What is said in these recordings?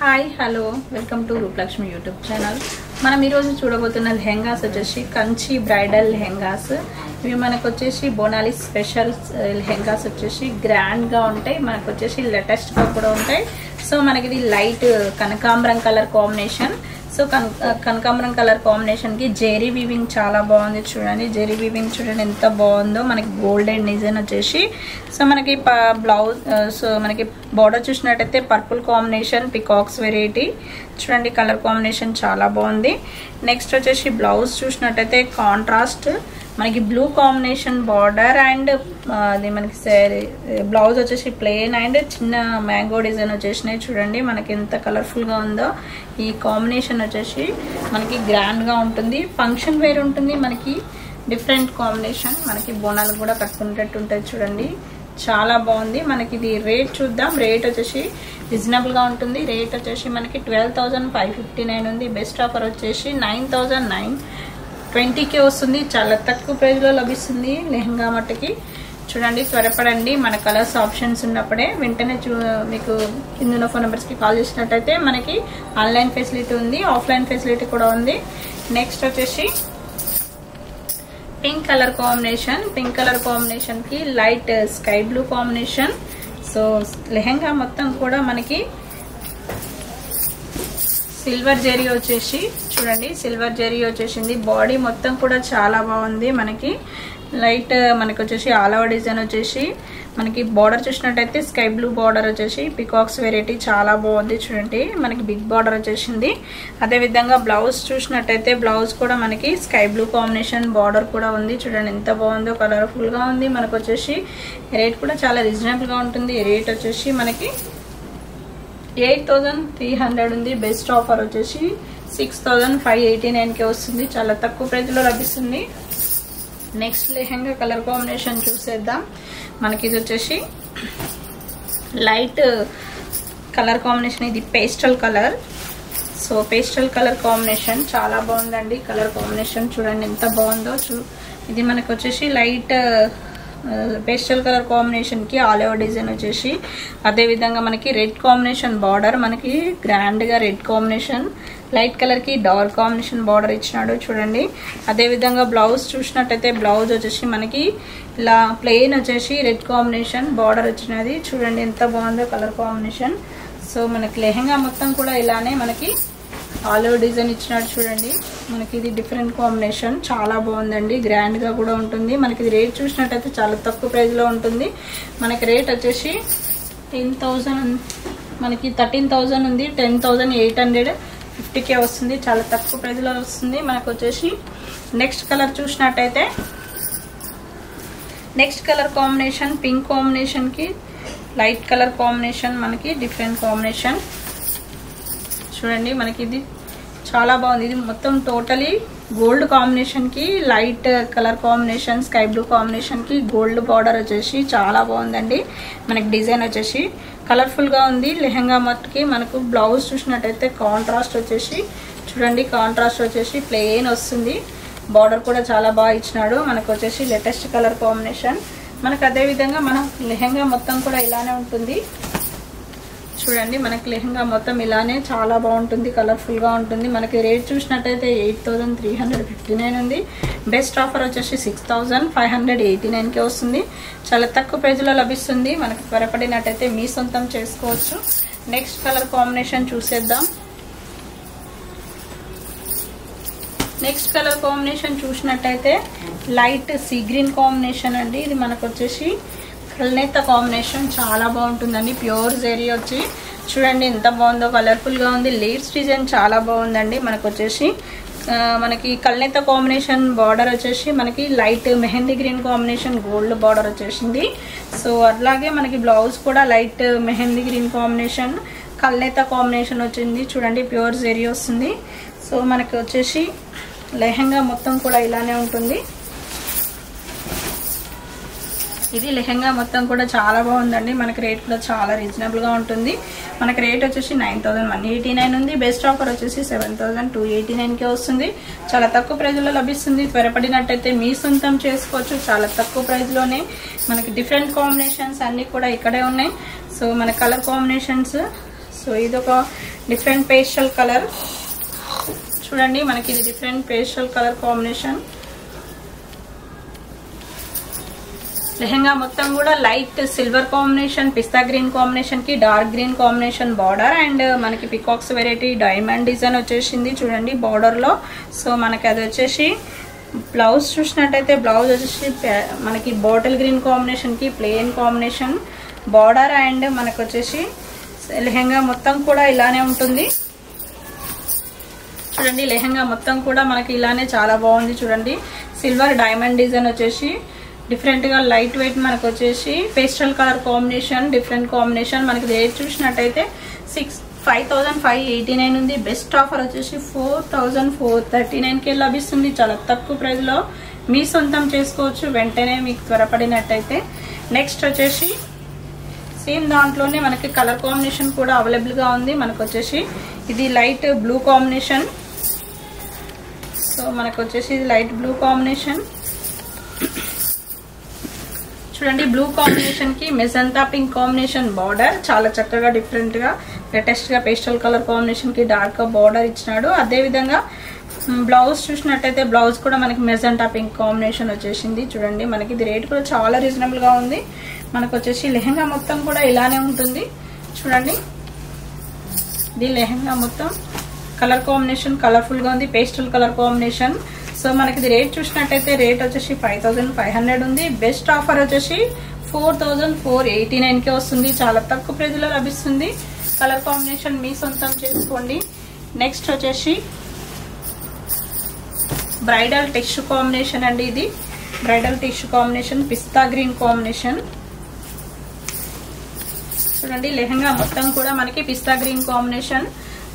Hi hello welcome to Rupalakshmi YouTube channel. మనం ఈరోజు చూడబోతున్న లెహెంగాస్ వచ్చేసి కంచి బ్రైడల్ లెహెంగాస్. ఇవి మనకు వచ్చేసి బోనాలి స్పెషల్ లెహెంగాస్ వచ్చేసి గ్రాండ్గా ఉంటాయి, మనకు వచ్చేసి లేటెస్ట్గా కూడా ఉంటాయి. సో మనకి ఇది లైట్ కనకాంబరం కలర్ కాంబినేషన్. సో కనకాంబరం కలర్ కాంబినేషన్కి జెరీ వీవింగ్ చాలా బాగుంది. చూడండి జెరీ వీవింగ్ చూడండి ఎంత బాగుందో. మనకి గోల్డెన్ డిజైన్ వచ్చేసి సో మనకి బ్లౌజ్ సో మనకి బార్డర్ చూసినట్టయితే పర్పుల్ కాంబినేషన్ పికాక్స్ వెరైటీ. చూడండి కలర్ కాంబినేషన్ చాలా బాగుంది. నెక్స్ట్ వచ్చేసి బ్లౌజ్ చూసినట్టయితే కాంట్రాస్ట్ మనకి బ్లూ కాంబినేషన్ బార్డర్ అండ్ అది మనకి బ్లౌజ్ వచ్చేసి ప్లెయిన్ అండ్ చిన్న మ్యాంగో డిజైన్ వచ్చేసినాయి. చూడండి మనకి ఎంత కలర్ఫుల్గా ఉందో. ఈ కాంబినేషన్ వచ్చేసి మనకి గ్రాండ్గా ఉంటుంది, ఫంక్షన్ వేర్ ఉంటుంది, మనకి డిఫరెంట్ కాంబినేషన్. మనకి బోనాలు కూడా కట్టుకునేటట్టు ఉంటుంది. చూడండి చాలా బాగుంది. మనకి ఇది రేట్ చూద్దాం. రేట్ వచ్చేసి రీజనబుల్గా ఉంటుంది. రేట్ వచ్చేసి మనకి 12,559 ఉంది. బెస్ట్ ఆఫర్ వచ్చేసి 9,920కే వస్తుంది. చాలా తక్కువ ప్రైస్లో లభిస్తుంది లెహంగా మట్టుకి. చూడండి త్వరపడండి, మన కలర్స్ ఆప్షన్స్ ఉన్నప్పుడే వెంటనే మీకు కింద ఫోన్ నెంబర్స్కి కాల్ చేసినట్టయితే మనకి ఆన్లైన్ ఫెసిలిటీ ఉంది, ఆఫ్లైన్ ఫెసిలిటీ కూడా ఉంది. నెక్స్ట్ వచ్చేసి pink colour combination. Pink colour కాంబినేషన్కి light sky blue combination. So lehenga మొత్తం కూడా మనకి సిల్వర్ జెరీ వచ్చేసి చూడండి సిల్వర్ జెరీ వచ్చేసింది. బాడీ మొత్తం కూడా చాలా బాగుంది. మనకి లైట్ మనకి వచ్చేసి ఆల్ ఓవర్ డిజైన్ వచ్చేసి మనకి బార్డర్ చూసినట్టయితే స్కై బ్లూ బార్డర్ వచ్చేసి పికాక్స్ వెరైటీ చాలా బాగుంది. చూడండి మనకి బిగ్ బార్డర్ వచ్చేసింది. అదేవిధంగా బ్లౌజ్ చూసినట్టయితే బ్లౌజ్ కూడా మనకి స్కై బ్లూ కాంబినేషన్ బార్డర్ కూడా ఉంది. చూడండి ఎంత బాగుందో, కలర్ఫుల్గా ఉంది. మనకు వచ్చేసి రేట్ కూడా చాలా రీజనబుల్గా ఉంటుంది. రేట్ వచ్చేసి మనకి 8,300 ఉంది. బెస్ట్ ఆఫర్ వచ్చేసి 6,589కే వస్తుంది. చాలా తక్కువ ప్రైస్లో లభిస్తుంది. నెక్స్ట్ లెహంగా కలర్ కాంబినేషన్ చూసేద్దాం. మనకి ఇది వచ్చేసి లైట్ కలర్ కాంబినేషన్, ఇది pastel colour. So pastel colour combination చాలా బాగుందండి. కలర్ కాంబినేషన్ చూడండి ఎంత బాగుందో. ఇది మనకి వచ్చేసి లైట్ పేస్టల్ కలర్ కాంబినేషన్కి ఆల్ ఓవర్ డిజైన్ వచ్చేసి అదేవిధంగా మనకి రెడ్ కాంబినేషన్ బార్డర్, మనకి గ్రాండ్గా రెడ్ కాంబినేషన్, లైట్ కలర్కి డార్క్ కాంబినేషన్ బార్డర్ ఇచ్చినాడు. చూడండి అదేవిధంగా బ్లౌజ్ చూసినట్టయితే బ్లౌజ్ వచ్చేసి మనకి ఇలా ప్లెయిన్ వచ్చేసి రెడ్ కాంబినేషన్ బార్డర్ వచ్చినది. చూడండి ఎంత బాగుందో కలర్ కాంబినేషన్. సో మనకి లెహంగా మొత్తం కూడా ఇలానే మనకి ఆల్ ఓవర్ డిజైన్ ఇచ్చినాడు. చూడండి మనకి ఇది డిఫరెంట్ కాంబినేషన్ చాలా బాగుందండి, గ్రాండ్గా కూడా ఉంటుంది. మనకి ఇది రేట్ చూసినట్టయితే చాలా తక్కువ ప్రైస్లో ఉంటుంది. మనకి రేట్ వచ్చేసి 10,000 మనకి 13,000 ఉంది. 10,850కే వస్తుంది. చాలా తక్కువ ప్రైస్లో వస్తుంది. మనకు వచ్చేసి నెక్స్ట్ కలర్ చూసినట్టయితే నెక్స్ట్ కలర్ కాంబినేషన్ పింక్ కాంబినేషన్కి లైట్ కలర్ కాంబినేషన్, మనకి డిఫరెంట్ కాంబినేషన్. చూడండి మనకి ఇది చాలా బాగుంది. ఇది మొత్తం టోటలీ గోల్డ్ కాంబినేషన్కి light colour combination sky blue కాంబినేషన్కి గోల్డ్ బార్డర్ వచ్చేసి చాలా బాగుందండి. మనకి డిజైన్ వచ్చేసి కలర్ఫుల్గా ఉంది. లెహంగా మట్టుకి మనకు బ్లౌజ్ చూసినట్టయితే కాంట్రాస్ట్ వచ్చేసి చూడండి కాంట్రాస్ట్ వచ్చేసి ప్లెయిన్ వస్తుంది. బార్డర్ కూడా చాలా బాగా ఇచ్చినాడు. మనకు వచ్చేసి లేటెస్ట్ కలర్ కాంబినేషన్. మనకు అదేవిధంగా మన లెహంగా మొత్తం కూడా ఇలానే ఉంటుంది. చూడండి మనకి లెహంగా మొత్తం ఇలానే చాలా బాగుంటుంది, కలర్ఫుల్గా ఉంటుంది. మనకి రేట్ చూసినట్టయితే 8,359 ఉంది. బెస్ట్ ఆఫర్ వచ్చేసి 6,589కే వస్తుంది. చాలా తక్కువ ప్రైస్లో లభిస్తుంది. మనకి త్వరపడినట్టయితే మీ సొంతం చేసుకోవచ్చు. నెక్స్ట్ కలర్ కాంబినేషన్ చూసేద్దాం. నెక్స్ట్ కలర్ కాంబినేషన్ చూసినట్టయితే లైట్ సీ గ్రీన్ కాంబినేషన్ అండి. ఇది మనకు వచ్చేసి కల్నేత కాంబినేషన్ చాలా బాగుంటుందండి. ప్యూర్ జెరీ వచ్చి చూడండి ఎంత బాగుందో, కలర్ఫుల్గా ఉంది. లీవ్స్ డిజైన్ చాలా బాగుందండి. మనకు వచ్చేసి మనకి కల్నేత కాంబినేషన్ బార్డర్ వచ్చేసి మనకి light mehndi green combination gold border వచ్చేసింది. సో అలాగే మనకి బ్లౌజ్ కూడా లైట్ మెహందీ గ్రీన్ కాంబినేషన్ కల్నేత కాంబినేషన్ వచ్చింది. చూడండి ప్యూర్ జెరీ వస్తుంది. సో మనకి వచ్చేసి లెహంగా మొత్తం కూడా ఇలానే ఉంటుంది. ఇది లెహంగా మొత్తం కూడా చాలా బాగుందండి. మనకి రేట్ కూడా చాలా రీజనబుల్గా ఉంటుంది. మనకి రేట్ వచ్చేసి 9,189 ఉంది. బెస్ట్ ఆఫర్ వచ్చేసి 7,289కే వస్తుంది. చాలా తక్కువ ప్రైస్లో లభిస్తుంది. త్వరపడినట్టయితే మీ సొంతం చేసుకోవచ్చు. చాలా తక్కువ ప్రైస్లోనే మనకి డిఫరెంట్ కాంబినేషన్స్ అన్నీ కూడా ఇక్కడే ఉన్నాయి. సో మన కలర్ కాంబినేషన్స్ సో ఇదొక డిఫరెంట్ పేస్టల్ కలర్ చూడండి, మనకి ఇది different pastel colour combination. Lehenga మొత్తం కూడా లైట్ సిల్వర్ కాంబినేషన్, పిస్తా గ్రీన్ కాంబినేషన్ కి dark green combination border and మనకి పికాక్స్ వెరైటీ డైమండ్ డిజైన్ వచ్చేసింది చూడండి బార్డర్ లో. సో మనకి అది వచ్చేసి బ్లౌజ్ చూసినట్టయితే బ్లౌజ్ వచ్చేసి మనకి బాటిల్ గ్రీన్ కాంబినేషన్ కి ప్లెయిన్ కాంబినేషన్ బార్డర్ అండ్ మనకు వచ్చేసి లెహంగా మొత్తం కూడా ఇలానే ఉంటుంది చూడండి. లెహంగా మొత్తం కూడా మనకి ఇలానే చాలా బాగుంది చూడండి. సిల్వర్ డైమండ్ డిజైన్ వచ్చేసి డిఫరెంట్ గా లైట్ వెయిట్ మనకు వచ్చేసి pastel colour combination, different combination. మనకి రేట్ చూసినట్టయితే 5,589 ఉంది. బెస్ట్ ఆఫర్ వచ్చేసి 4,439కి లభిస్తుంది. చాలా తక్కువ ప్రైస్ లో మీ సొంతం చేసుకోవచ్చు వెంటనే మీకు త్వరపడినట్టయితే. నెక్స్ట్ వచ్చేసి సేమ్ దాంట్లోనే మనకి కలర్ కాంబినేషన్ కూడా అవైలబుల్ గా ఉంది. మనకు వచ్చేసి ఇది లైట్ బ్లూ కాంబినేషన్. సో మనకు వచ్చేసి ఇది లైట్ బ్లూ కాంబినేషన్ చూడండి. బ్లూ కాంబినేషన్ కి మెజంతా పింక్ కాంబినేషన్ బార్డర్ చాలా చక్కగా డిఫరెంట్ గా లేటెస్ట్ గా పేస్టల్ కలర్ కాంబినేషన్ కి డార్క్ గా బార్డర్ ఇచ్చినాడు. అదే విధంగా బ్లౌజ్ చూసినట్టయితే బ్లౌజ్ కూడా మనకి మెజంతా పింక్ కాంబినేషన్ వచ్చేసింది చూడండి. మనకి ఇది రేట్ కూడా చాలా రీజనబుల్ గా ఉంది. మనకు వచ్చేసి లెహంగా మొత్తం కూడా ఇలానే ఉంటుంది చూడండి. ఇది లెహంగా మొత్తం కలర్ కాంబినేషన్ కలర్ఫుల్ గా ఉంది, పేస్టల్ కలర్ కాంబినేషన్. సో మనకి ఇది రేట్ చూసినట్టయితే రేట్ వచ్చేసి 5,500 ఉంది. బెస్ట్ ఆఫర్ వచ్చేసి 4,489కే వస్తుంది. చాలా తక్కువ ప్రైస్ లో లభిస్తుంది. కలర్ కాంబినేషన్ మీ సొంతం చేసుకోండి. నెక్స్ట్ వచ్చేసి బ్రైడల్ టిష్యూ కాంబినేషన్ అండి. ఇది బ్రైడల్ టిష్యూ కాంబినేషన్ పిస్తా గ్రీన్ కాంబినేషన్ చూడండి. లెహంగా మొత్తం కూడా మనకి పిస్తా గ్రీన్ కాంబినేషన్,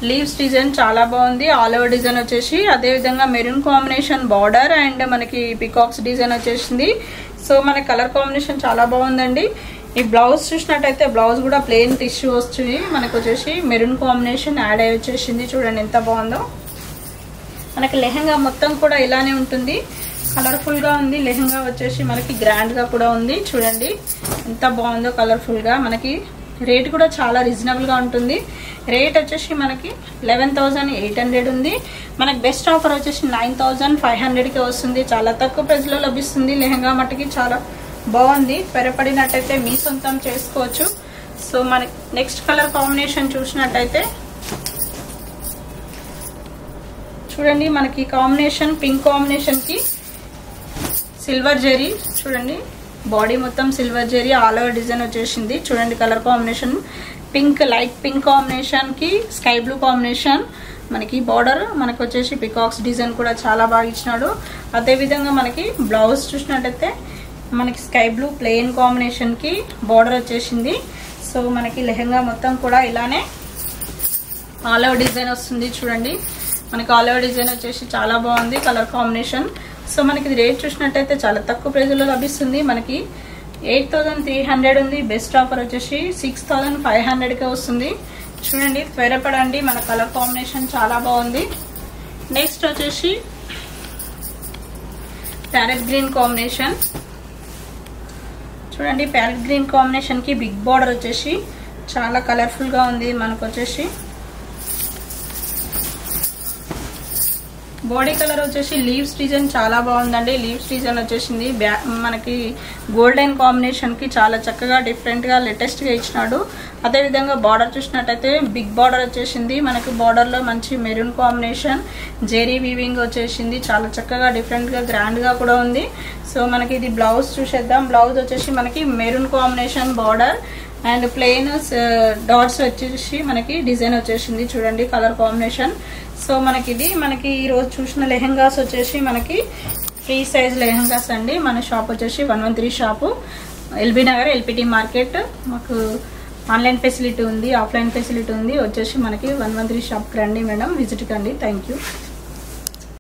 లీవ్స్ డిజైన్ చాలా బాగుంది. ఆల్ ఓవర్ డిజైన్ వచ్చేసి అదే విధంగా మెరూన్ కాంబినేషన్ బార్డర్ అండ్ మనకి పికాక్స్ డిజైన్ వచ్చేసింది. సో మన కలర్ కాంబినేషన్ చాలా బాగుందండి. ఈ బ్లౌజ్ చూసినట్టయితే బ్లౌజ్ కూడా ప్లెయిన్ టిష్యూ వస్తుంది. మనకు వచ్చేసి మెరూన్ కాంబినేషన్ యాడ్ అయి వచ్చేసింది చూడండి ఎంత బాగుందో. మనకి లెహంగా మొత్తం కూడా ఇలానే ఉంటుంది, కలర్ఫుల్ గా ఉంది. లెహంగా వచ్చేసి మనకి గ్రాండ్ గా కూడా ఉంది చూడండి ఎంత బాగుందో కలర్ఫుల్ గా. మనకి రేట్ కూడా చాలా రీజనబుల్ గా ఉంటుంది. రేట్ వచ్చేసి మనకి 11,800 ఉంది. మనకి బెస్ట్ ఆఫర్ వచ్చేసి 9,500కి వస్తుంది. చాలా తక్కువ ప్రైస్ లో లభిస్తుంది. లెహంగా మట్టుకి చాలా బాగుంది. త్వరపడినట్టయితే మీ సొంతం చేసుకోవచ్చు. సో మనకి నెక్స్ట్ కలర్ కాంబినేషన్ చూసినట్టయితే చూడండి. మనకి కాంబినేషన్ పింక్ కాంబినేషన్ కి సిల్వర్ జరీ చూడండి. బాడీ మొత్తం silver zari all over design వచ్చేసింది చూడండి. Colour combination pink, light pink combination కి స్కై బ్లూ కాంబినేషన్. మనకి బార్డర్ మనకు వచ్చేసి పికాక్స్ డిజైన్ కూడా చాలా బాగా ఇచ్చినాడు. అదే విధంగా మనకి బ్లౌజ్ చూసినట్టయితే మనకి స్కై బ్లూ ప్లెయిన్ కాంబినేషన్ కి బార్డర్ వచ్చేసింది. సో మనకి లెహంగా మొత్తం కూడా ఇలానే ఆల్ ఓవర్ డిజైన్ వస్తుంది చూడండి. మనకి ఆల్ ఓవర్ డిజైన్ వచ్చేసి చాలా బాగుంది కలర్ కాంబినేషన్. సో మనకి రేట్ చూసినట్టయితే చాలా తక్కువ ప్రైస్ లో లభిస్తుంది. మనకి 8,300 ఉంది. బెస్ట్ ఆఫర్ వచ్చేసి 6,500కే వస్తుంది చూడండి. త్వరపడండి, మన కలర్ కాంబినేషన్ చాలా బాగుంది. నెక్స్ట్ వచ్చేసి ప్యారెట్ గ్రీన్ కాంబినేషన్ చూడండి. ప్యారెట్ గ్రీన్ కాంబినేషన్ కి బిగ్ బార్డర్ వచ్చేసి చాలా కలర్ఫుల్ గా ఉంది. మనకు వచ్చేసి బాడీ కలర్ వచ్చేసి లీవ్స్ డిజైన్ చాలా బాగుందండి. లీవ్స్ డిజైన్ వచ్చేసింది మనకి గోల్డెన్ కాంబినేషన్ కి చాలా చక్కగా డిఫరెంట్ గా లేటెస్ట్ గా ఇచ్చినాడు. అదే విధంగా బార్డర్ చూసినట్టయితే బిగ్ బార్డర్ వచ్చేసింది. మనకి బార్డర్ లో మంచి మెరూన్ కాంబినేషన్ జెరీ వీవింగ్ వచ్చేసింది. చాలా చక్కగా డిఫరెంట్ గా గ్రాండ్ గా కూడా ఉంది. సో మనకి ఇది బ్లౌజ్ చూసేద్దాం. బ్లౌజ్ వచ్చేసి మనకి maroon combination border and plain dots వచ్చేసి మనకి డిజైన్ వచ్చేసింది చూడండి కలర్ కాంబినేషన్. సో మనకి ఇది మనకి ఈ రోజు చూసిన లెహంగాస్ వచ్చేసి మనకి ఫ్రీ సైజ్ లెహంగాస్ అండి. మన షాప్ వచ్చేసి 113 shop, LB Nagar, LPT market. మాకు ఆన్లైన్ ఫెసిలిటీ ఉంది, ఆఫ్లైన్ ఫెసిలిటీ ఉంది. వచ్చేసి మనకి 113 షాప్కి రండి మేడం, విజిట్ కండి. Thank you.